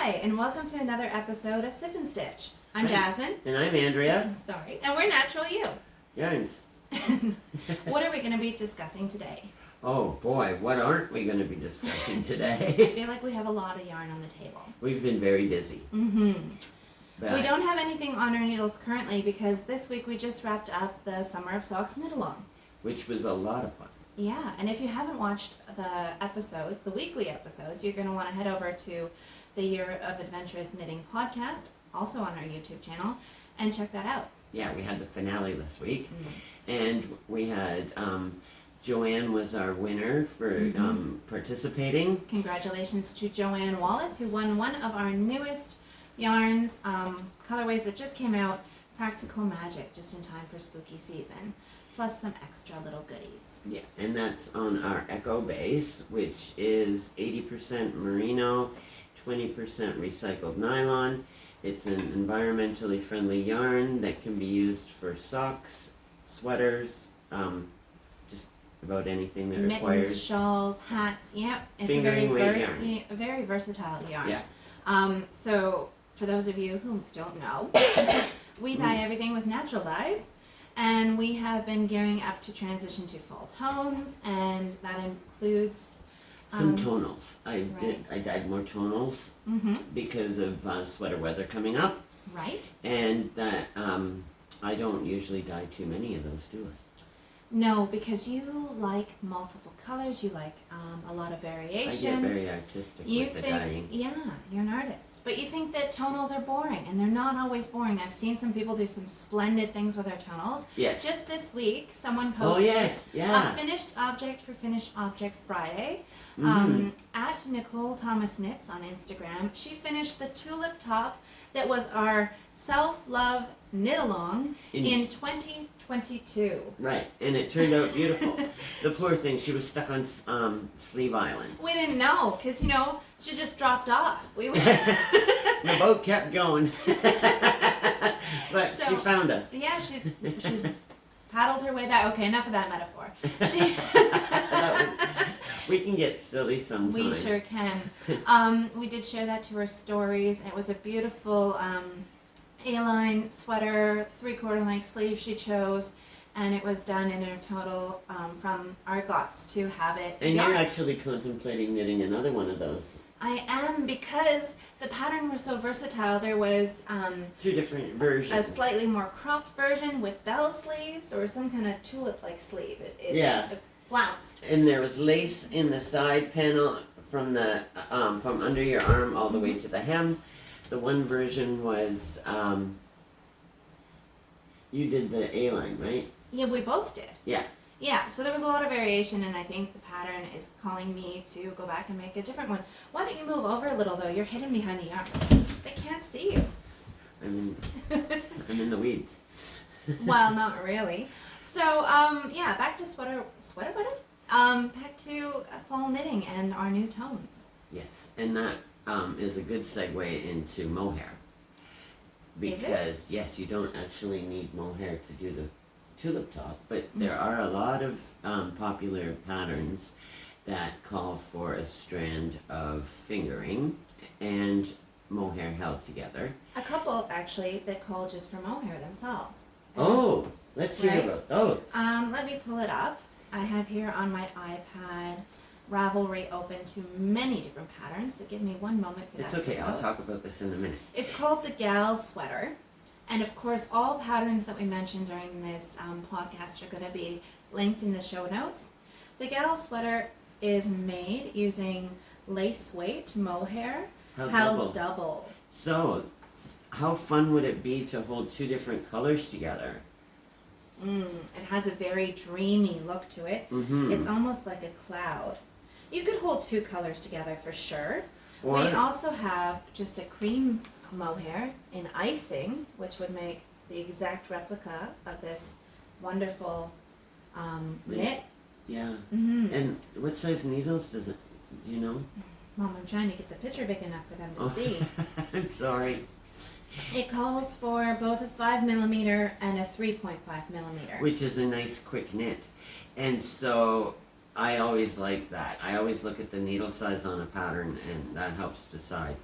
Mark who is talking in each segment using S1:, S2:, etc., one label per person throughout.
S1: Hi, and welcome to another episode of Sip and Stitch. I'm Jasmine.
S2: And I'm Andrea.
S1: Sorry. And we're Natural Ewe.
S2: Yarns.
S1: What are we going to be discussing today?
S2: Oh boy, what aren't we going to be discussing
S1: I
S2: today?
S1: feel like we have a lot of yarn on the table.
S2: We've been very busy.
S1: Mm-hmm.
S2: But
S1: We don't have anything on our needles currently because this week we just wrapped up the Summer of Socks knit-along.
S2: which was a lot of fun.
S1: Yeah, and if you haven't watched the episodes, the weekly episodes, you're going to want to head over to the Year of Adventurous Knitting podcast, also on our YouTube channel, and check that out.
S2: Yeah, we had the finale this week,
S1: Mm-hmm.
S2: and we had Joanne was our winner for participating.
S1: Congratulations to Joanne Wallace, who won one of our newest yarns, colorways that just came out, Practical Magic, just in time for spooky season, plus some extra little goodies.
S2: Yeah, and that's on our Echo base, which is 80% merino, 20% recycled nylon. It's an environmentally friendly yarn that can be used for socks, sweaters, just about anything that
S1: Mittens,
S2: requires.
S1: shawls, hats, yep. It's
S2: Fingering weight
S1: a very versatile yarn.
S2: Yeah.
S1: So, for those of you who don't know, we dye everything with natural dyes. And we have been gearing up to transition to fall tones, and that includes
S2: Some tonals. I
S1: right.
S2: dyed more tonals because of sweater weather coming up,
S1: right?
S2: and that I don't usually dye too many of those, do I?
S1: No, because you like multiple colors, you like a lot of
S2: I
S1: variation.
S2: get very artistic
S1: You
S2: with the
S1: think,
S2: dyeing.
S1: yeah, you're an artist. But you think that tonals are boring, and they're not always boring. I've seen some people do some splendid things with their tonals.
S2: Yes.
S1: Just this week, someone
S2: Oh
S1: posted
S2: yes, yeah.
S1: a finished object for Finished Object Friday at Nicole Thomas Knits on Instagram. She finished the tulip top that was our self-love knit-along in 2022.
S2: Right, and it turned out beautiful. The poor thing, she was stuck on Sleeve Island.
S1: We didn't know, because, she just dropped off.
S2: The boat kept going, but she found us.
S1: Yeah, she's paddled her way back. Okay, enough of that metaphor.
S2: We can get silly sometimes.
S1: We sure can. We did share that to her stories. It was a beautiful A-line sweater, 3/4 length sleeve she chose, and it was done in a total from our guts to have it.
S2: And you're actually contemplating knitting another one of those.
S1: I am, because the pattern was so versatile. There was
S2: Two different versions.
S1: a slightly more cropped version with bell sleeves, or some kind of tulip-like sleeve. It flounced.
S2: And there was lace in the side panel from the from under your arm all the way to the hem. The one version was you did the A-line, right?
S1: Yeah, we both did.
S2: Yeah.
S1: Yeah, so there was a lot of variation, and I think the pattern is calling me to go back and make a different one. Why don't you move over a little, though? You're hidden behind the yarn. They can't see you.
S2: I'm in the weeds.
S1: Well, not really. So, yeah, back to sweater wedding? Back to fall knitting and our new tones.
S2: Yes, and that is a good segue into mohair. Because, yes, you don't actually need mohair to do the tulip top, but there are a lot of popular patterns that call for a strand of fingering and mohair held together.
S1: A couple, actually, that call just for mohair themselves.
S2: Oh, let's hear about those.
S1: Let me pull it up. I have here on my iPad Ravelry open to many different patterns, so give me one moment for that.
S2: It's okay,
S1: to
S2: I'll
S1: load.
S2: talk about this in a minute.
S1: It's called the Gal Sweater, and of course all patterns that we mentioned during this podcast are going to be linked in the show notes. The Gal Sweater is made using lace weight mohair held double.
S2: So, how fun would it be to hold two different colors together?
S1: It has a very dreamy look to it. It's almost like a cloud. You could hold two colors together for sure. We also have just a cream mohair in icing, which would make the exact replica of this wonderful knit.
S2: Yeah. And what size needles does it, do you know?
S1: Mom, I'm trying to get the picture big enough for them to see.
S2: I'm sorry.
S1: It calls for both a 5mm and a 3.5mm.
S2: Which is a nice quick knit. And so I always like that. I always look at the needle size on a pattern, and that helps decide.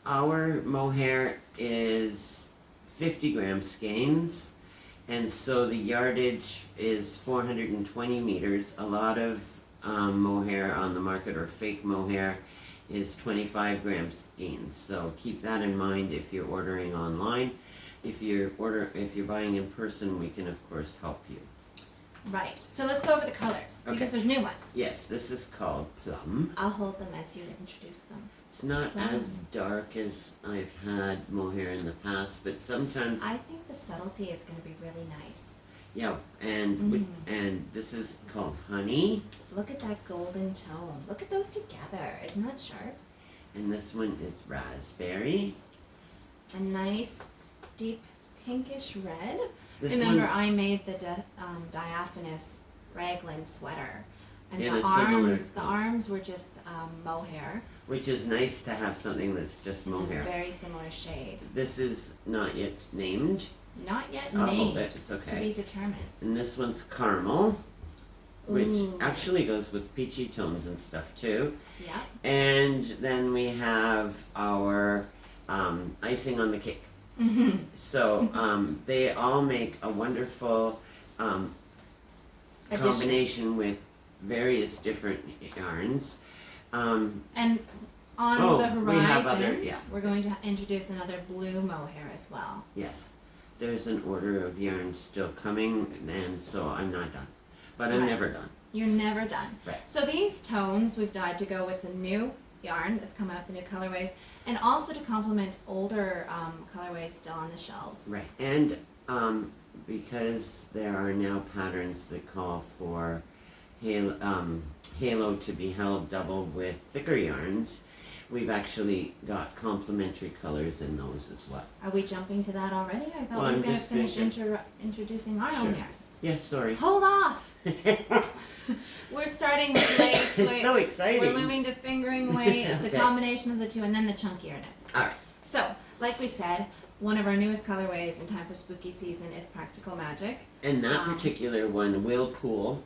S2: Our mohair is 50 gram skeins, and so the yardage is 420 meters. A lot of mohair on the market, or fake mohair, is 25 gram skeins. So keep that in mind if you're ordering online. If you're buying in person, we can of course help you.
S1: Right. So let's go over the colors, because there's new ones.
S2: Yes, this is called Plum.
S1: I'll hold them as you introduce them.
S2: It's not
S1: Plum.
S2: as dark as I've had mohair in the past, but sometimes.
S1: I think the subtlety is going to be really nice.
S2: Yeah, and this is called Honey.
S1: Look at that golden tone. Look at those together. Isn't that sharp?
S2: And this one is Raspberry.
S1: A nice, deep pinkish red.
S2: This
S1: Remember,
S2: one's
S1: I made the diaphanous raglan sweater, and
S2: in
S1: the
S2: a similar
S1: arms. The
S2: color.
S1: arms were just mohair.
S2: Which is nice to have something that's just
S1: In a
S2: mohair.
S1: very similar shade.
S2: This is not yet named.
S1: Not yet
S2: I'll hold
S1: named.
S2: it, it's
S1: To
S2: okay.
S1: be determined.
S2: And this one's Caramel, which
S1: Ooh.
S2: actually goes with peachy tones and stuff too.
S1: Yeah.
S2: And then we have our icing on the cake.
S1: Mm-hmm.
S2: So they all make a wonderful combination with various different yarns.
S1: And on the
S2: we have
S1: horizon,
S2: other,
S1: we're going to introduce another blue mohair as well.
S2: Yes, there's an order of yarns still coming, and so I'm not done. But I'm
S1: Right.
S2: never done.
S1: You're never done.
S2: Right.
S1: So these tones we've dyed to go with the new yarn that's come out, the new colorways, and also to complement older colorways still on the shelves.
S2: Right, and because there are now patterns that call for halo to be held double with thicker yarns, we've actually got complementary colors in those as well.
S1: Are we jumping to that already? I thought
S2: Well,
S1: we
S2: I'm
S1: were going to
S2: just
S1: finish
S2: thinking.
S1: introducing our
S2: Sure.
S1: own yarns.
S2: Yeah, sorry.
S1: Hold off! We're starting with lace
S2: It's
S1: weight.
S2: so exciting.
S1: We're moving to fingering weight, the
S2: Okay.
S1: combination of the two, and then the chunkier knits.
S2: All right.
S1: So, like we said, one of our newest colorways in time for spooky season is Practical Magic.
S2: And that particular one will pool.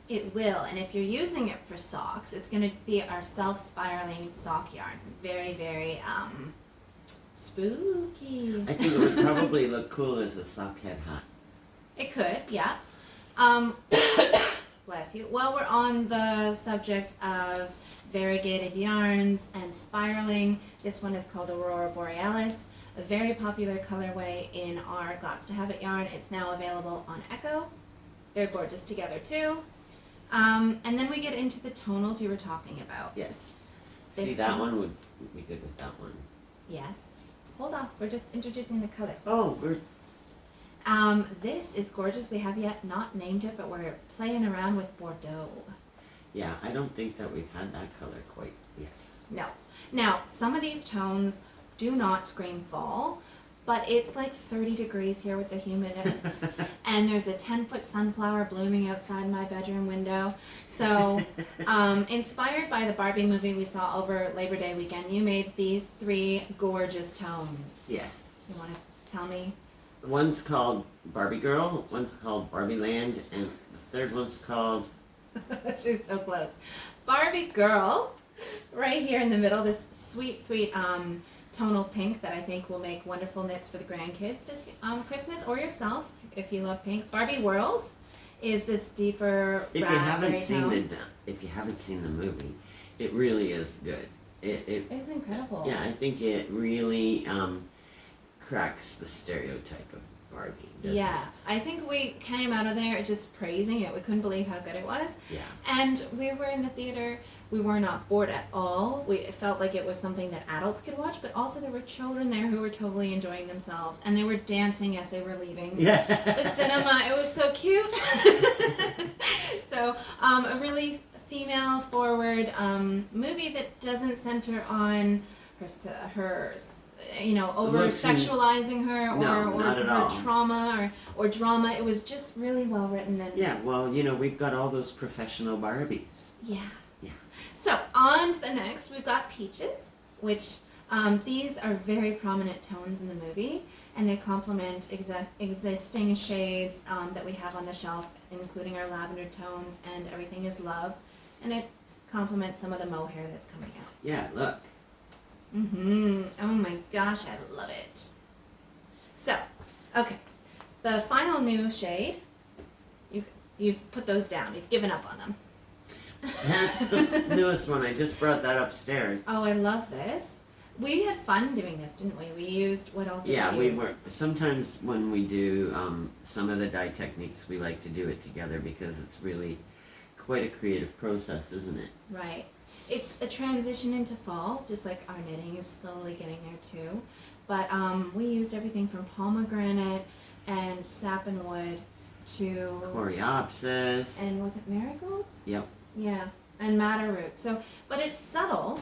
S1: It will, and if you're using it for socks, it's going to be our self-spiraling sock yarn. Very, very spooky.
S2: I think it would probably look cool as a sock head hat.
S1: It could, yeah. Bless you. While we're on the subject of variegated yarns and spiraling, this one is called Aurora Borealis, a very popular colorway in our Gots to Have It yarn. It's now available on Echo. They're gorgeous together too. And then we get into the tonals you were talking about.
S2: Yes.
S1: This
S2: See, that one would be good with that one.
S1: Yes. Hold on, we're just introducing the colors.
S2: Oh, we're
S1: This is gorgeous. We have yet not named it, but we're playing around with Bordeaux.
S2: yeah. I don't think that we've had that color quite yet.
S1: No. Now, some of these tones do not scream fall, but it's like 30 degrees here with the humidex, and there's a 10-foot sunflower blooming outside my bedroom window. So, inspired by the Barbie movie we saw over Labor Day weekend, you made these three gorgeous tones.
S2: Yes.
S1: You want to tell me?
S2: One's called Barbie Girl, one's called Barbie Land, and the third one's called...
S1: She's so close. Barbie Girl, right here in the middle, this sweet, sweet tonal pink that I think will make wonderful knits for the grandkids this Christmas, or yourself if you love pink. Barbie World is this deeper raspberry tone.
S2: If you haven't seen the movie, it really is good.
S1: It was incredible.
S2: Yeah, I think it really cracks the stereotype of Barbie.
S1: Yeah, I think we came out of there just praising it. We couldn't believe how good it was.
S2: Yeah.
S1: And we were in the theater. We were not bored at all. It felt like it was something that adults could watch, but also there were children there who were totally enjoying themselves, and they were dancing as they were leaving the cinema. It was so cute. So, a really female-forward movie that doesn't center on her over-sexualizing her or
S2: not at
S1: her
S2: all.
S1: trauma or drama. It was just really well written. And
S2: Yeah, well, we've got all those professional Barbies.
S1: Yeah.
S2: Yeah.
S1: So, on to the next, we've got Peaches, which These are very prominent tones in the movie, and they complement existing shades that we have on the shelf, including our lavender tones and Everything is Love, and it complements some of the mohair that's coming out.
S2: Yeah, look.
S1: Oh my gosh, I love it. So, okay, the final new shade, you've put those down. You've given up on them.
S2: That's the newest one. I just brought that upstairs.
S1: Oh, I love this. We had fun doing this, didn't we? We used, what else did we use?
S2: were. Sometimes when we do some of the dye techniques, we like to do it together because it's really quite a creative process, isn't it?
S1: Right. It's a transition into fall, just like our knitting is slowly getting there too. But we used everything from pomegranate and sapwood to...
S2: Coreopsis.
S1: And was it marigolds?
S2: Yep.
S1: Yeah, and madder root. So, but it's subtle,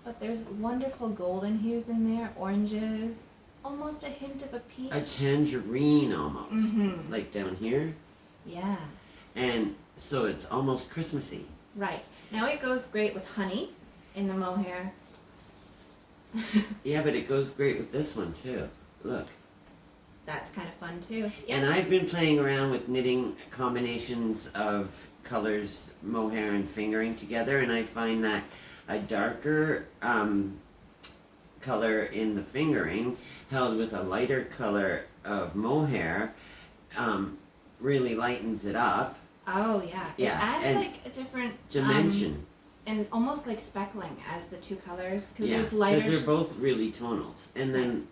S1: but there's wonderful golden hues in there, oranges, almost a hint of a peach.
S2: A tangerine almost. Like down here.
S1: Yeah.
S2: And so it's almost Christmassy.
S1: Right. Now it goes great with honey in the mohair.
S2: Yeah, but it goes great with this one too. Look.
S1: That's kind of fun too. Yep.
S2: And I've been playing around with knitting combinations of colors, mohair and fingering together, and I find that a darker color in the fingering held with a lighter color of mohair really lightens it up.
S1: Oh yeah. It adds like a different
S2: dimension.
S1: And almost like speckling as the two colors, because
S2: Yeah,
S1: there's lighter.
S2: because they're both really tonals, and then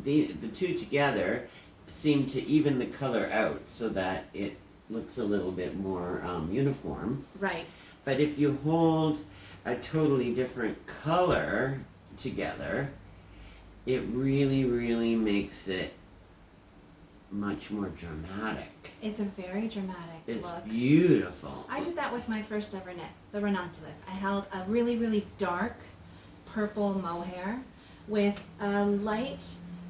S2: the two together seem to even the color out so that it looks a little bit more uniform.
S1: Right.
S2: But if you hold a totally different color together, it really, really makes it much more dramatic.
S1: It's a very dramatic
S2: It's
S1: look.
S2: beautiful.
S1: I did that with my first ever knit, the ranunculus. I held a really, really dark purple mohair with a light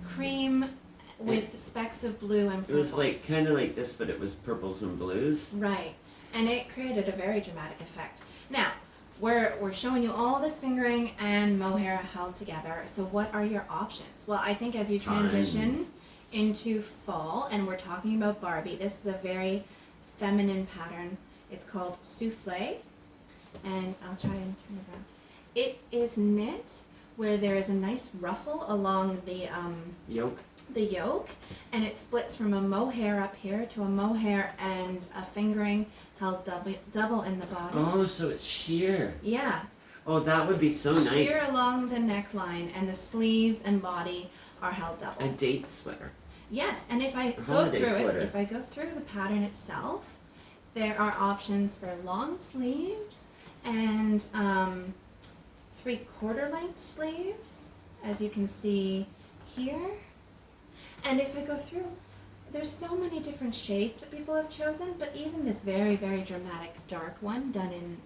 S1: cream with specks of blue and purple.
S2: It was like kind of like this, but it was purples and blues.
S1: Right, and it created a very dramatic effect. Now, we're showing you all this fingering and mohair held together. So what are your options? Well, I think as you transition into fall, and we're talking about Barbie, this is a very feminine pattern. It's called souffle, and I'll try and turn it around. It is knit where there is a nice ruffle along the yoke, and it splits from a mohair up here to a mohair and a fingering held double in the bottom.
S2: Oh, so it's sheer.
S1: Yeah.
S2: Oh, that would be so nice.
S1: Sheer along the neckline, and the sleeves and body are held double.
S2: A date sweater.
S1: Yes, and if I go through the pattern itself, there are options for long sleeves and 3/4 length sleeves, as you can see here. And if I go through, there's so many different shades that people have chosen, but even this very, very dramatic dark one done in,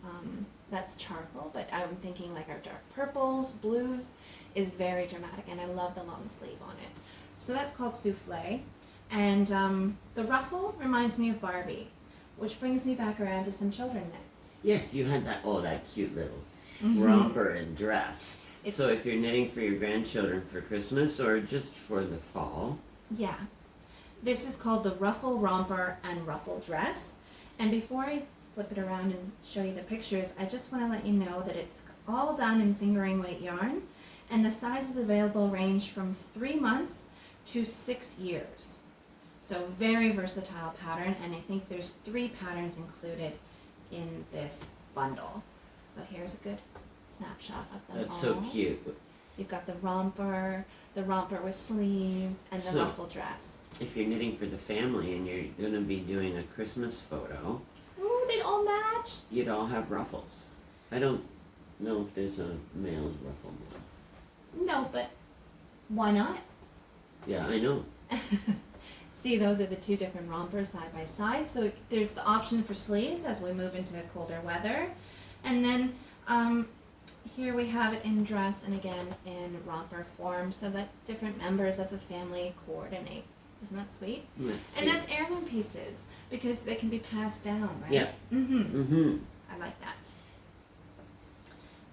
S1: that's charcoal, but I'm thinking like our dark purples, blues, is very dramatic, and I love the long sleeve on it. So that's called souffle. And the ruffle reminds me of Barbie, which brings me back around to some children knits.
S2: Yes, you had that cute little romper and dress. So if you're knitting for your grandchildren for Christmas or just for the fall.
S1: Yeah. This is called the ruffle romper and ruffle dress. And before I flip it around and show you the pictures, I just want to let you know that it's all done in fingering weight yarn, and the sizes available range from 3 months to 6 years. So very versatile pattern, and I think there's 3 patterns included in this bundle. So here's a good snapshot of them all.
S2: That's so cute.
S1: You've got the romper with sleeves, and the ruffle dress.
S2: If you're knitting for the family and you're going to be doing a Christmas photo,
S1: ooh, they'd all match.
S2: You'd all have ruffles. I don't know if there's a male's ruffle.
S1: No, but why not?
S2: Yeah, I know.
S1: See, those are the 2 different rompers side by side. So there's the option for sleeves as we move into colder weather. And then here we have it in dress and again in romper form so that different members of the family coordinate. Isn't that sweet?
S2: Yeah,
S1: and that's heirloom pieces because they can be passed down, right?
S2: Yeah.
S1: I like that.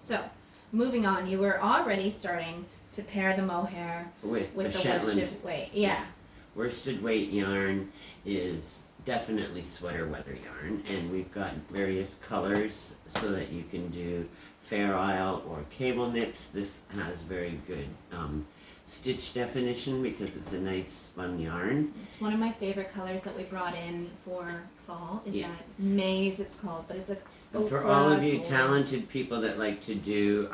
S1: So, moving on, you were already starting to pair the mohair
S2: with
S1: the
S2: Shetland
S1: worsted weight. Yeah.
S2: Worsted weight yarn is definitely sweater weather yarn, and we've got various colors so that you can do Fair Isle or cable knits. This has very good stitch definition because it's a nice spun yarn.
S1: It's one of my favorite colors that we brought in for fall is that maize it's called, but it's a
S2: And for all of you talented people that like to do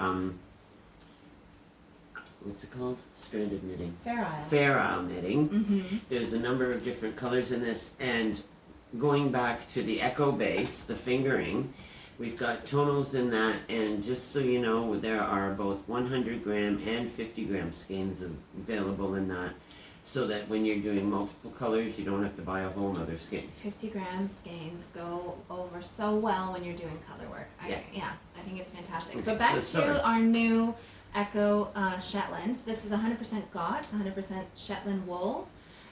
S2: what's it called? Stranded knitting. Fair Isle knitting.
S1: Mm-hmm.
S2: There's a number of different colors in this, and going back to the Echo base, the fingering, we've got tonals in that, and just so you know, there are both 100 gram and 50 gram skeins available in that, so that when you're doing multiple colors, you don't have to buy a whole nother skein.
S1: 50 gram skeins go over so well when you're doing color work. I think it's fantastic.
S2: Okay,
S1: But back to our new Echo Shetland. This is 100% GOTS, 100% Shetland wool.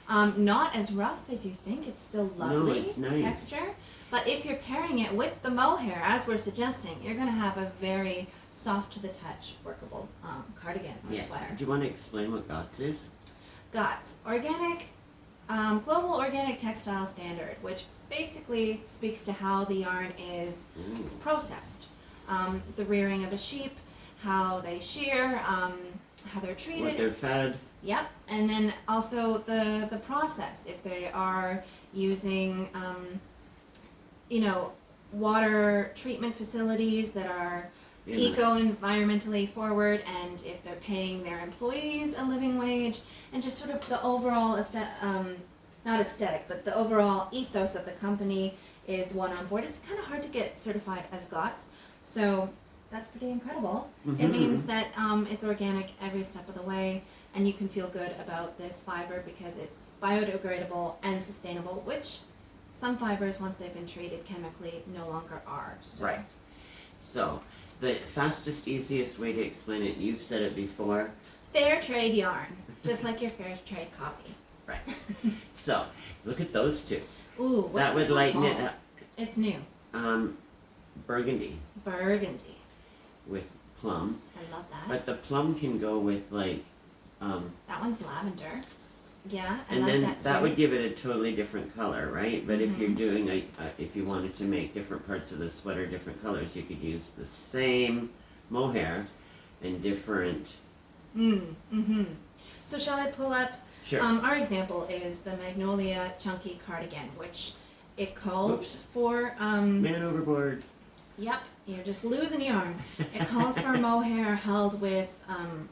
S1: Not as rough as you think. It's still lovely
S2: it's nice.
S1: texture. But if you're pairing it with the mohair, as we're suggesting, you're going to have a very soft to the touch, workable cardigan or sweater.
S2: Do you want to explain what GOTS is?
S1: GOTS, organic, Global Organic Textile Standard, which basically speaks to how the yarn is processed. The rearing of a sheep, how they shear, how they're treated.
S2: What they're fed.
S1: Yep, and then also the process. If they are using, water treatment facilities that are eco-environmentally forward, and if they're paying their employees a living wage, and just sort of the overall, not aesthetic, but the overall ethos of the company is one on board. It's kind of hard to get certified as GOTS, so that's pretty incredible.
S2: Mm-hmm.
S1: It means that it's organic every step of the way, and you can feel good about this fiber because it's biodegradable and sustainable, which some fibers, once they've been treated chemically, no longer are. So.
S2: Right. So, the fastest, easiest way to explain it, you've said it before.
S1: Fair trade yarn, just like your fair trade coffee.
S2: Right. So, look at those two.
S1: Ooh, what's
S2: that would
S1: this one
S2: lighten it
S1: called?
S2: up.
S1: It's new.
S2: Burgundy
S1: Burgundy.
S2: with plum.
S1: I love that.
S2: But the plum can go with like.
S1: That one's lavender. Yeah, I
S2: and
S1: like
S2: then
S1: that too.
S2: would give it a totally different color, right? But if you're doing if you wanted to make different parts of the sweater different colors, you could use the same mohair and different.
S1: So shall I pull up?
S2: Sure.
S1: Our example is the Magnolia Chunky Cardigan, which it calls for.
S2: Man overboard.
S1: Yep, you're just losing yarn. It calls for mohair held with,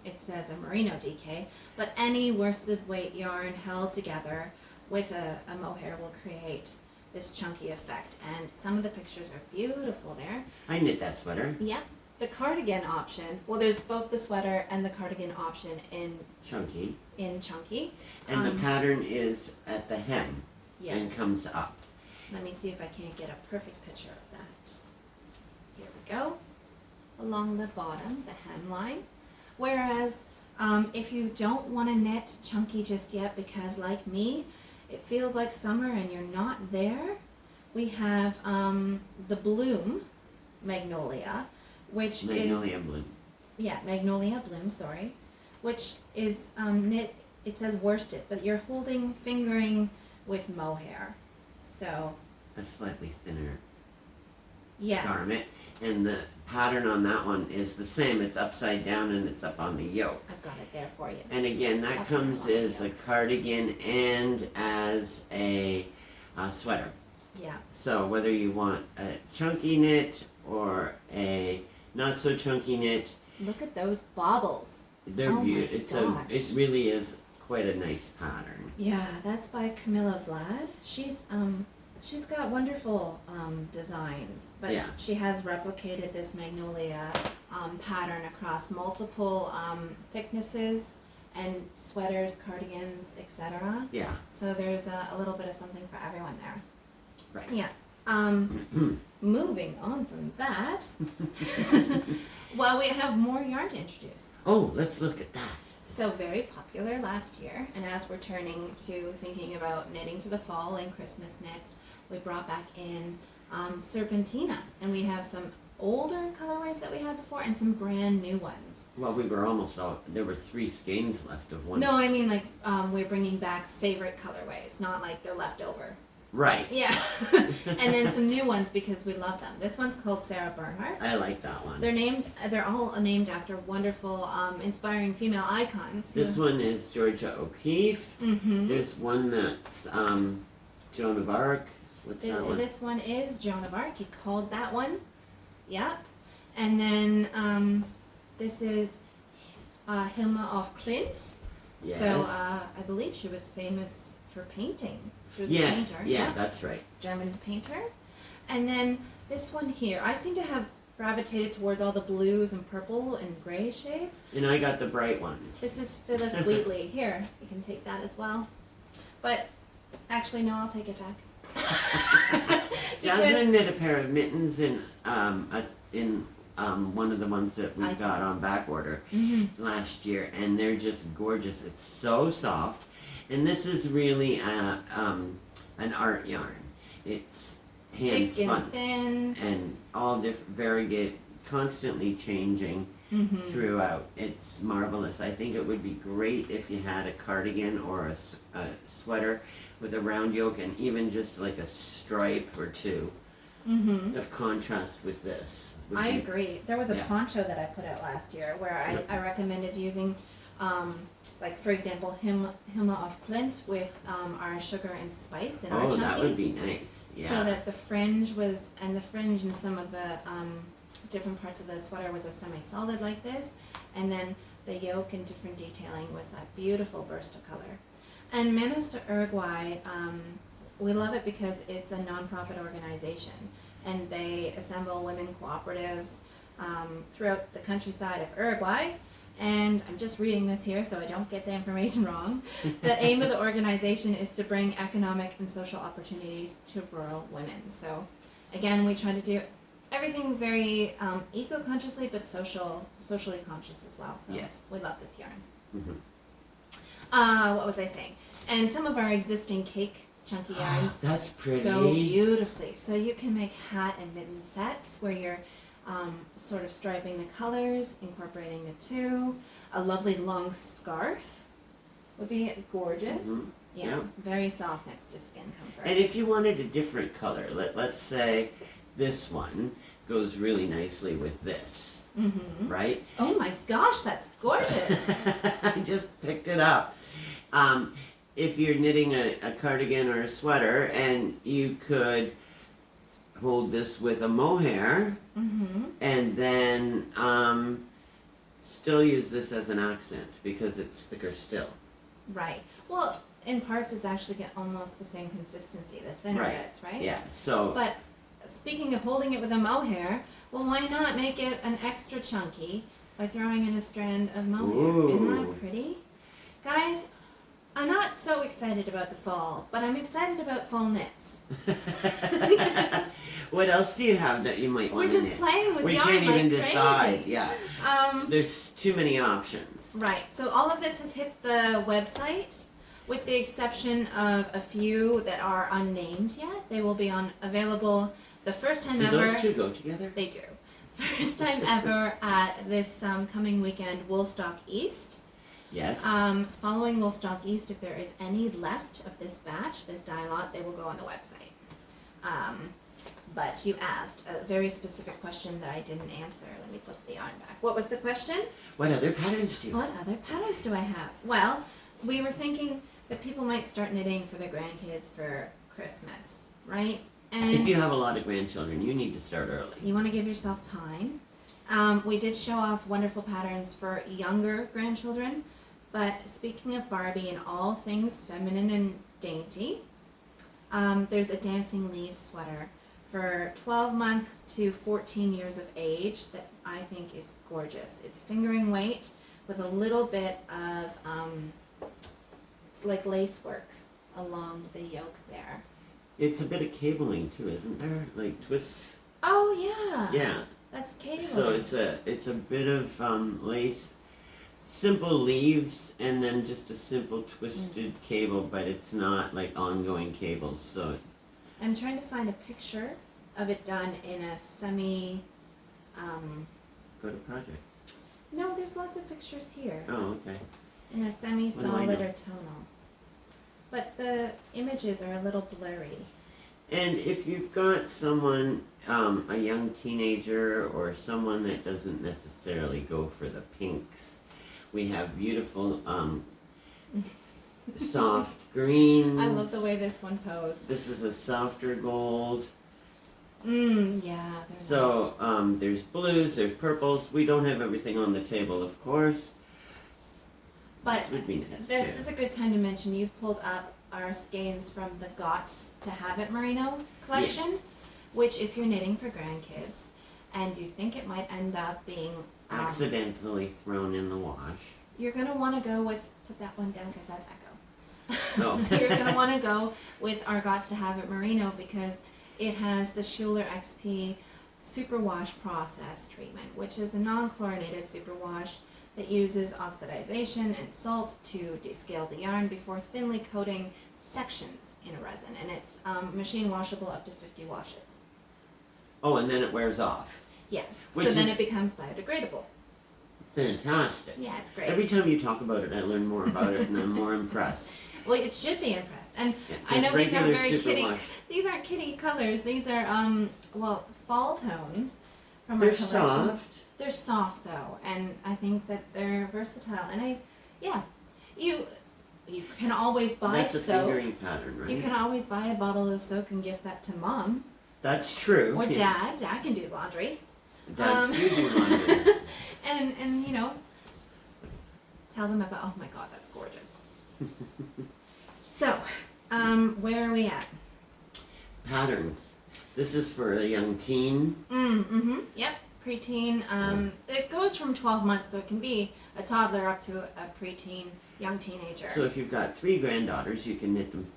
S1: it says a Merino DK, but any worsted weight yarn held together with a mohair will create this chunky effect. And some of the pictures are beautiful there.
S2: I knit that sweater.
S1: Yep. The cardigan option, well, there's both the sweater and the cardigan option in
S2: Chunky.
S1: chunky.
S2: And the pattern is at the hem.
S1: Yes.
S2: And comes up.
S1: Let me see if I can't get a perfect picture of that. Here we go. Along the bottom, the hemline. Whereas, if you don't want to knit chunky just yet because, like me, it feels like summer and you're not there, we have the Bloom Magnolia, which
S2: Magnolia Bloom.
S1: Yeah, Magnolia Bloom, sorry. Which is knit, it says worsted, but you're fingering with mohair. So.
S2: A slightly thinner
S1: Yeah.
S2: garment. And the pattern on that one is the same. It's upside down and it's up on the yoke.
S1: I've got it there for you.
S2: And again, that comes as a cardigan and as a sweater.
S1: Yeah.
S2: So whether you want a chunky knit or a not so chunky knit,
S1: Look at those bobbles.
S2: they're beautiful.
S1: gosh.
S2: It really is quite a nice pattern.
S1: Yeah, that's by Camilla Vlad. She's got wonderful designs, but
S2: Yeah.
S1: she has replicated this Magnolia pattern across multiple thicknesses and sweaters, cardigans, etc.
S2: Yeah.
S1: So there's a little bit of something for everyone there.
S2: Right.
S1: Yeah. Moving on from that, well, we have more yarn to introduce.
S2: Oh, let's look at that.
S1: So very popular last year, and as we're turning to thinking about knitting for the fall and Christmas knits, we brought back in Serpentina, and we have some older colorways that we had before and some brand new ones.
S2: Well, we were almost out. There were 3 skeins left of one.
S1: No, I mean like we're bringing back favorite colorways, not like they're left over.
S2: Right.
S1: Yeah. And then some new ones because we love them. This one's called Sarah Bernhardt.
S2: I like that one.
S1: They're all named after wonderful, inspiring female icons.
S2: This one is Georgia O'Keeffe.
S1: Mm-hmm.
S2: There's one that's Joan of Arc. What's that one?
S1: This one is Joan of Arc. He called that one. Yep. And then this is Hilma af Klint.
S2: Yes.
S1: So I believe she was famous for painting. She was a
S2: Yes.
S1: painter.
S2: Yeah, that's right.
S1: German painter. And then this one here, I seem to have gravitated towards all the blues and purple and gray shades.
S2: And I got the bright ones.
S1: This is Phyllis Wheatley. Here, you can take that as well. But actually, no, I'll take it back.
S2: Jasmine knit a pair of mittens in one of the ones that we got on back order last year, and they're just gorgeous. It's so soft, and this is really an art yarn. It's hand
S1: thick
S2: spun
S1: and thin,
S2: and all different, variegated, constantly changing throughout. It's marvelous. I think it would be great if you had a cardigan or a sweater with a round yoke and even just like a stripe or two of contrast with this.
S1: I agree. There was a poncho that I put out last year where I recommended using, like for example, Hilma af Klint with our sugar and spice and our chunky.
S2: Oh, that would be nice. Yeah.
S1: So that the fringe in some of the different parts of the sweater was a semi-solid like this, and then the yoke and different detailing was that beautiful burst of color. And Manos de Uruguay, we love it because it's a non-profit organization, and they assemble women cooperatives throughout the countryside of Uruguay. And I'm just reading this here so I don't get the information wrong. The aim of the organization is to bring economic and social opportunities to rural women. So again, we try to do everything very eco-consciously, but socially conscious as well. So we love this yarn. What was I saying? And some of our existing cake chunky yarns
S2: that's pretty.
S1: Go beautifully. So you can make hat and mitten sets where you're sort of striping the colors, incorporating the two. A lovely long scarf would be gorgeous. Yeah, very soft next to skin comfort.
S2: And if you wanted a different color, let's say this one goes really nicely with this, right?
S1: Oh my gosh, that's gorgeous.
S2: I just picked it up. If you're knitting a cardigan or a sweater, and you could hold this with a mohair, and then still use this as an accent because it's thicker still.
S1: Right. Well, in parts it's actually almost the same consistency, the thinner bits, right?
S2: Yeah. So.
S1: But speaking of holding it with a mohair, well, why not make it an extra chunky by throwing in a strand of mohair? Isn't that pretty? Guys, I'm not so excited about the fall, but I'm excited about fall knits.
S2: What else do you have that you might want to knit?
S1: We're just playing with yarn
S2: can't even
S1: like
S2: decide.
S1: crazy.
S2: Yeah. There's too many options.
S1: Right. So all of this has hit the website, with the exception of a few that are unnamed yet. They will be available the first time ever.
S2: Do those two go together?
S1: They do. First time ever at this coming weekend, Woolstock East.
S2: Yes.
S1: Following Woolstock East, if there is any left of this batch, this dye lot, they will go on the website. But you asked a very specific question that I didn't answer. Let me put the yarn back. What was the question?
S2: What other patterns do you have?
S1: What other patterns do I have? Well, we were thinking that people might start knitting for their grandkids for Christmas, right? And
S2: if you have a lot of grandchildren, you need to start early.
S1: You want to give yourself time. We did show off wonderful patterns for younger grandchildren, but speaking of Barbie and all things feminine and dainty, there's a dancing leaves sweater for 12 months to 14 years of age that I think is gorgeous. It's fingering weight with a little bit of, it's like lace work along the yoke there.
S2: It's a bit of cabling too, isn't there? Like twists.
S1: Oh yeah.
S2: Yeah.
S1: That's cabling.
S2: So it's a bit of lace, simple leaves, and then just a simple twisted cable, but it's not like ongoing cables. So
S1: I'm trying to find a picture of it done in a
S2: go to project?
S1: No, there's lots of pictures here
S2: Oh, okay.
S1: in a semi-solid
S2: What do I know?
S1: or tonal. But the images are a little blurry.
S2: And if you've got someone, a young teenager or someone that doesn't necessarily go for the pinks, we have beautiful soft greens.
S1: I love the way this one posed.
S2: This is a softer gold.
S1: Yeah, they're
S2: So there's blues, there's purples. We don't have everything on the table, of course.
S1: But
S2: this would be nice
S1: this
S2: too.
S1: is a good time to mention you've pulled up our skeins from the Gots to Have It Merino collection, which if you're knitting for grandkids and you think it might end up being
S2: accidentally thrown in the wash,
S1: you're going to want to go with, put that one down because that's echo.
S2: Oh.
S1: You're going to want to go with our Gots to Have It Merino because it has the Schuler XP superwash process treatment, which is a non-chlorinated superwash that uses oxidization and salt to descale the yarn before thinly coating sections in a resin, and it's machine washable up to 50 washes.
S2: Oh, and then it wears off.
S1: Yes,
S2: Which
S1: so then
S2: is
S1: it becomes biodegradable.
S2: Fantastic.
S1: Yeah, it's great.
S2: Every time you talk about it, I learn more about it, and I'm more impressed.
S1: Well, it should be impressed, and
S2: Yeah,
S1: I know these aren't
S2: regular
S1: very kitty.
S2: superwash.
S1: These aren't kitty colors. These are well, fall tones from our
S2: They're
S1: collection.
S2: soft.
S1: They're soft though, and I think that they're versatile. And you can always buy
S2: That's a
S1: soap.
S2: fingering pattern, right?
S1: You can always buy a bottle of soap and give that to mom
S2: That's true.
S1: or
S2: Yeah.
S1: dad. Dad can do laundry.
S2: Dads do do laundry.
S1: and you know, tell them about. Oh my God, that's gorgeous. So, where are we at?
S2: Patterns. This is for a young teen.
S1: Yep. Preteen. It goes from 12 months, so it can be a toddler up to a preteen, young teenager.
S2: So if you've got 3 granddaughters, you can knit them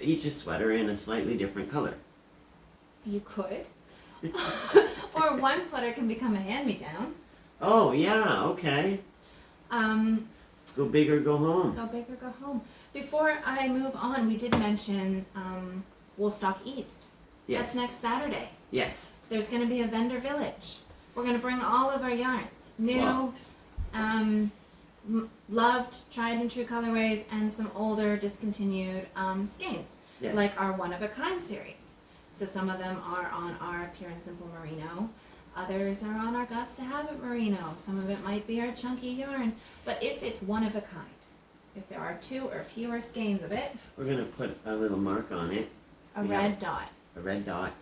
S2: each a sweater in a slightly different color.
S1: You could. Or one sweater can become a hand-me-down.
S2: Oh yeah, okay. Go big or go home.
S1: Go big or go home. Before I move on, we did mention Woolstock East.
S2: Yes.
S1: That's next Saturday.
S2: Yes.
S1: There's going to be a vendor village. We're going to bring all of our yarns, new,
S2: Wow.
S1: loved, tried and true colorways, and some older, discontinued skeins,
S2: Yes.
S1: like our One of a Kind series. So some of them are on our Pure and Simple Merino. Others are on our Gots to Have It Merino. Some of it might be our chunky yarn. But if it's one of a kind, if there are 2 or fewer skeins of it,
S2: We're gonna put a little mark on it,
S1: a
S2: Yeah.
S1: red dot.
S2: a red dot.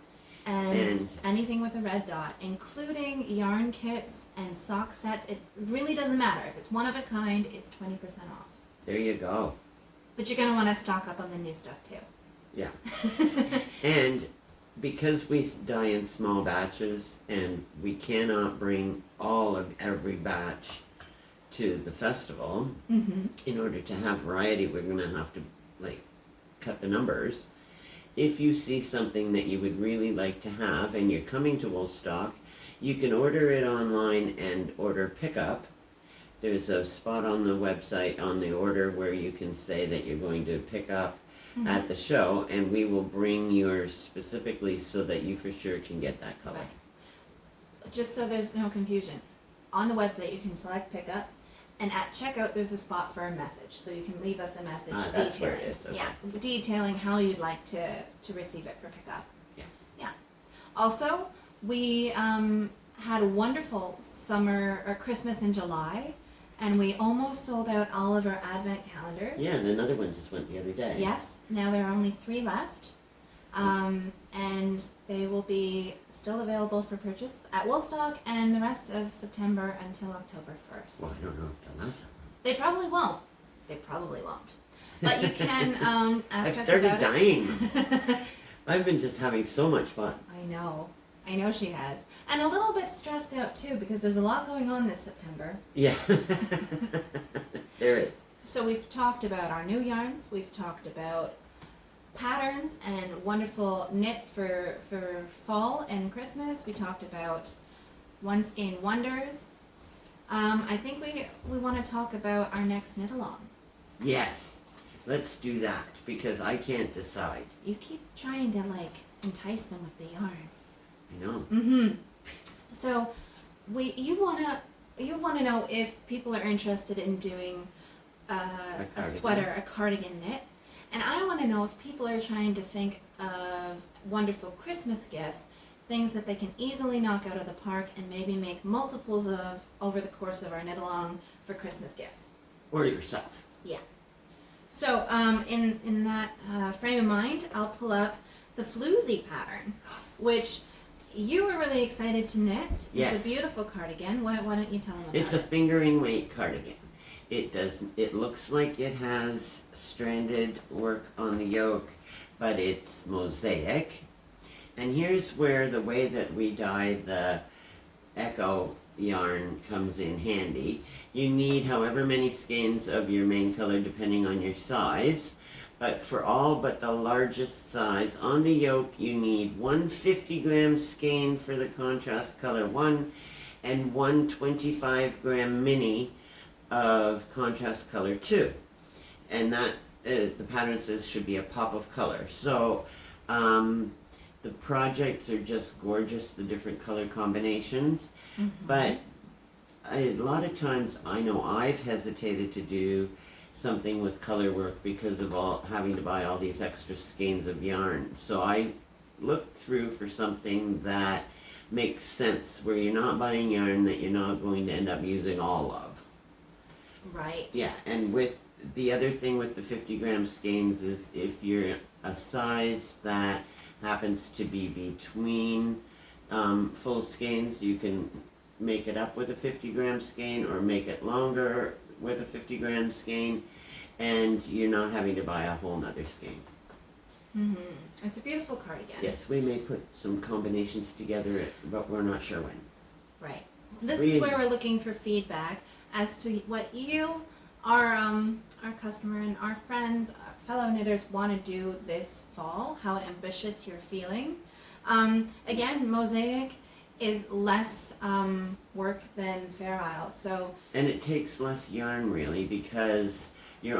S1: And anything with a red dot, including yarn kits and sock sets, it really doesn't matter. If it's one of a kind, it's 20% off.
S2: There you go.
S1: But you're going to want to stock up on the new stuff too.
S2: Yeah. And because we dye in small batches and we cannot bring all of every batch to the festival, in order to have variety, we're going to have to cut the numbers. If you see something that you would really like to have and you're coming to Woolstock, you can order it online and order pickup. There's a spot on the website on the order where you can say that you're going to pick up at the show, and we will bring yours specifically so that you for sure can get that color.
S1: Right. Just so there's no confusion, on the website you can select pickup, and at checkout there's a spot for a message, so you can leave us a message
S2: That's where
S1: detailing,
S2: it is. Okay.
S1: yeah, detailing how you'd like to receive it for pickup.
S2: Yeah.
S1: Yeah. Also, we had a wonderful summer or Christmas in July, and we almost sold out all of our advent calendars.
S2: Yeah, and another one just went the other day.
S1: Yes. Now there are only 3 left. And they will be still available for purchase at Woolstock and the rest of September until October 1st.
S2: Well, I don't know if they'll last that
S1: They probably won't. They probably won't. But you can ask
S2: long. I've
S1: us
S2: started
S1: about
S2: dying.
S1: it.
S2: I've been just having so much fun.
S1: I know. I know she has. And a little bit stressed out too because there's a lot going on this September.
S2: Yeah. There is.
S1: So we've talked about our new yarns. We've talked about patterns and wonderful knits for fall and Christmas. We talked about one skein wonders. I think we want to talk about our next knit along.
S2: Yes. Let's do that because I can't decide.
S1: You keep trying to entice them with the yarn.
S2: I know.
S1: So you wanna know if people are interested in doing a sweater, a cardigan knit, and I want to know if people are trying to think of wonderful Christmas gifts, things that they can easily knock out of the park and maybe make multiples of over the course of our knit along for Christmas gifts.
S2: Or yourself.
S1: Yeah. So in that frame of mind, I'll pull up the floozy pattern, which you were really excited to knit.
S2: Yes.
S1: It's a beautiful cardigan. Why don't you tell them about it?
S2: It's a fingering weight cardigan. It looks like it has stranded work on the yoke, but it's mosaic. And here's where the way that we dye the Echo yarn comes in handy. You need however many skeins of your main color depending on your size, but for all but the largest size on the yoke you need one 50-gram skein for the contrast color 1 and one 25-gram mini of contrast color 2, and that the pattern says should be a pop of color. So the projects are just gorgeous, the different color combinations. But a lot of times I know I've hesitated to do something with color work because of having to buy all these extra skeins of yarn. So I looked through for something that makes sense, where you're not buying yarn that you're not going to end up using all of.
S1: Right.
S2: Yeah, and with the other thing with the 50-gram skeins is if you're a size that happens to be between full skeins, you can make it up with a 50-gram skein or make it longer with a 50-gram skein, and you're not having to buy a whole nother skein.
S1: It's a beautiful cardigan.
S2: Yes, we may put some combinations together, but we're not sure when.
S1: Right. So this is where we're looking for feedback as to what you, our customer and our friends, our fellow knitters want to do this fall, how ambitious you're feeling. Again, mosaic is less work than Fair Isle, so.
S2: And it takes less yarn really, because you're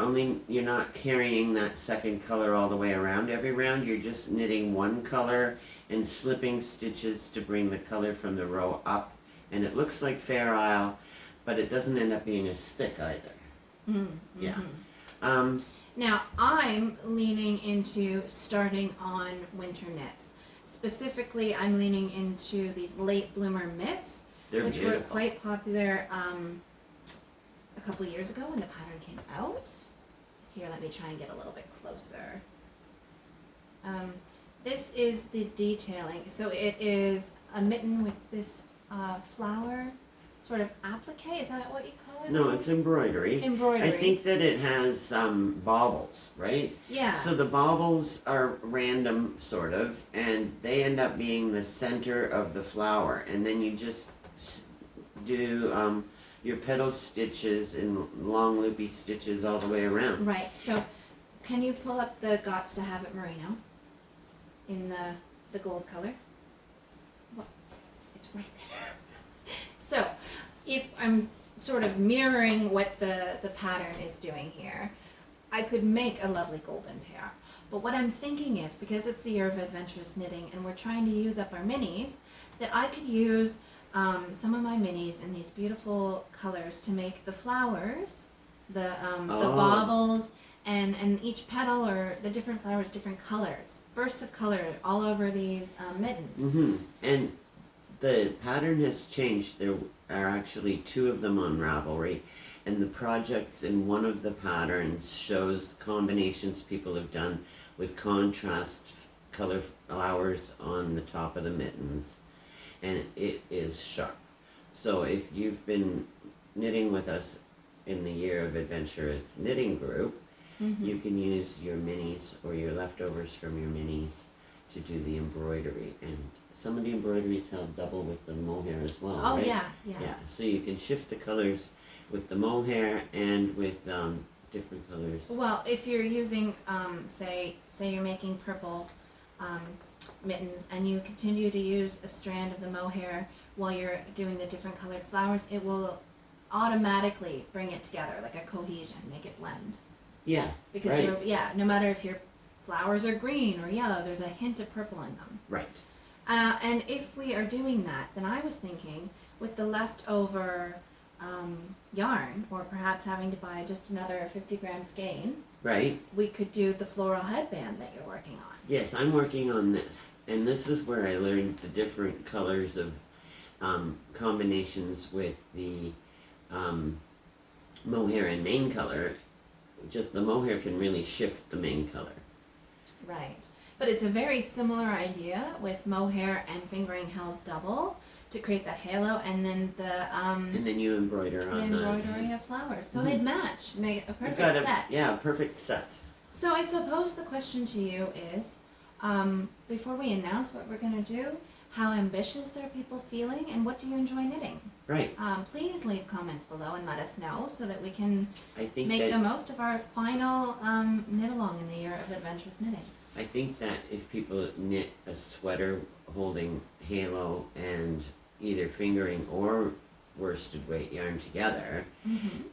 S2: not carrying that second color all the way around every round. You're just knitting one color and slipping stitches to bring the color from the row up, and it looks like Fair Isle, but it doesn't end up being as thick either. Yeah.
S1: Now I'm leaning into starting on winter knits. Specifically, I'm leaning into these late bloomer mitts, which were quite popular a couple years ago when the pattern came out. Here, let me try and get a little bit closer. This is the detailing. So it is a mitten with this flower sort of applique. Is that what you call it?
S2: No, it's embroidery.
S1: Embroidery.
S2: I think that it has baubles, right?
S1: Yeah.
S2: So the baubles are random, sort of, and they end up being the center of the flower, and then you just do your petal stitches in long loopy stitches all the way around.
S1: Right. So can you pull up the Gots to Have It Merino in the gold color? Well, it's right there. So if I'm sort of mirroring what the pattern is doing here, I could make a lovely golden pair. But what I'm thinking is, because it's the year of adventurous knitting and we're trying to use up our minis, that I could use some of my minis in these beautiful colors to make the flowers, the baubles, and each petal, or the different flowers, different colors, bursts of color all over these mittens.
S2: And the pattern has changed. There are actually 2 of them on Ravelry, and the projects in one of the patterns shows combinations people have done with contrast color flowers on the top of the mittens, and it is sharp. So if you've been knitting with us in the Year of Adventurous Knitting group, you can use your minis or your leftovers from your minis to do the embroidery, and some of the embroideries have double with the mohair as well.
S1: Oh,
S2: right?
S1: yeah.
S2: So you can shift the colors with the mohair and with different colors.
S1: Well, if you're using, say you're making purple mittens and you continue to use a strand of the mohair while you're doing the different colored flowers, it will automatically bring it together, like a cohesion, make it blend.
S2: Yeah.
S1: Because
S2: right.
S1: no matter if your flowers are green or yellow, there's a hint of purple in them.
S2: Right.
S1: And if we are doing that, then I was thinking with the leftover yarn, or perhaps having to buy just another 50-gram skein,
S2: Right.
S1: we could do the floral headband that you're working on.
S2: Yes, I'm working on this. And this is where I learned the different colors of combinations with the mohair and main color. Just the mohair can really shift the main color.
S1: Right. But it's a very similar idea with mohair and fingering held double to create that halo, and then
S2: and then you embroider on
S1: the embroidery of flowers. So they'd match, make a perfect set.
S2: Yeah, a perfect set.
S1: So I suppose the question to you is, before we announce what we're going to do, how ambitious are people feeling, and what do you enjoy knitting?
S2: Right.
S1: Please leave comments below and let us know so that we can
S2: make
S1: the most of our final knit along in the year of adventurous knitting.
S2: I think that if people knit a sweater holding halo and either fingering or worsted weight yarn together,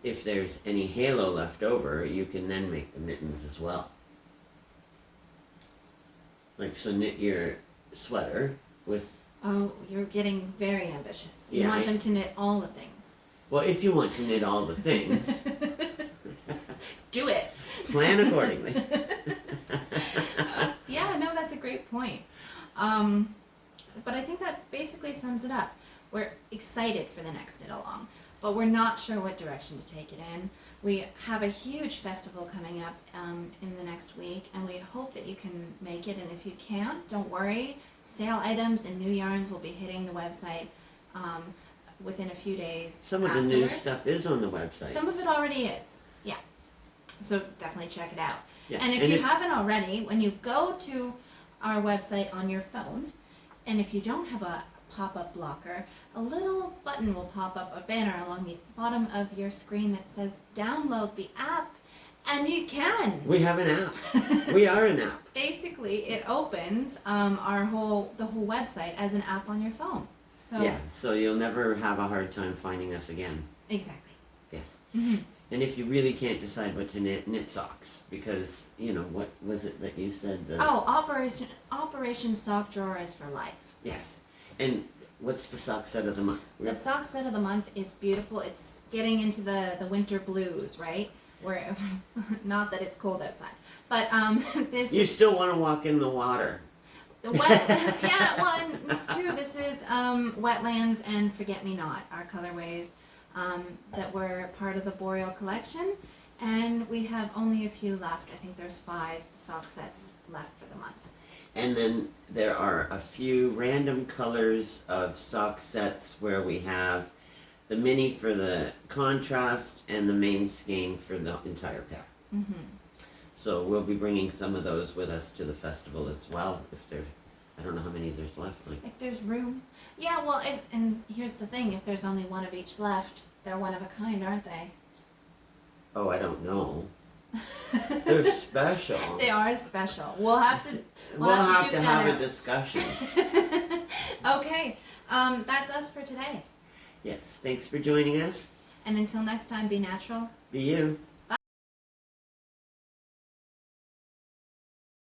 S2: if there's any halo left over, you can then make the mittens as well. Like, so knit your sweater with...
S1: Oh, you're getting very ambitious. You want them to knit all the things.
S2: Well, if you want to knit all the things...
S1: Do it!
S2: Plan accordingly.
S1: Yeah, no, that's a great point. But I think that basically sums it up. We're excited for the next knit along, but we're not sure what direction to take it in. We have a huge festival coming up in the next week, and we hope that you can make it. And if you can't, don't worry. Sale items and new yarns will be hitting the website within a few days.
S2: Some of the new stuff is on the website.
S1: Some of it already is, yeah. So definitely check it out.
S2: Yeah.
S1: And if you haven't already, when you go to our website on your phone, and if you don't have a pop-up blocker, a little button will pop up, a banner along the bottom of your screen that says download the app, and you can.
S2: We have an app. We are an app.
S1: Basically, it opens the whole website as an app on your phone. So
S2: yeah, so you'll never have a hard time finding us again.
S1: Exactly.
S2: Yes.
S1: Mm-hmm.
S2: And if you really can't decide what to knit socks, because, you know, what was it that you said?
S1: Operation Sock Drawer is for life.
S2: Yes. And what's the sock set of the month?
S1: The sock set of the month is beautiful. It's getting into the winter blues, right? Where, not that it's cold outside, but this.
S2: You still want to walk in the water.
S1: Yeah, well, it's true. This is Wetlands and Forget Me Not, our colorways that were part of the Boreal collection, and we have only a few left. I think there's 5 sock sets left for the month.
S2: And then there are a few random colors of sock sets where we have the mini for the contrast and the main skein for the entire pair.
S1: Mm-hmm.
S2: So we'll be bringing some of those with us to the festival as well. If there's, I don't know how many there's left.
S1: If there's room. Yeah, well, and here's the thing. If there's only one of each left, they're one of a kind, aren't they?
S2: Oh, I don't know. They're special.
S1: They are special. We'll have to.
S2: We'll have to have a discussion.
S1: Okay, that's us for today.
S2: Yes, thanks for joining us.
S1: And until next time, be natural.
S2: Be you.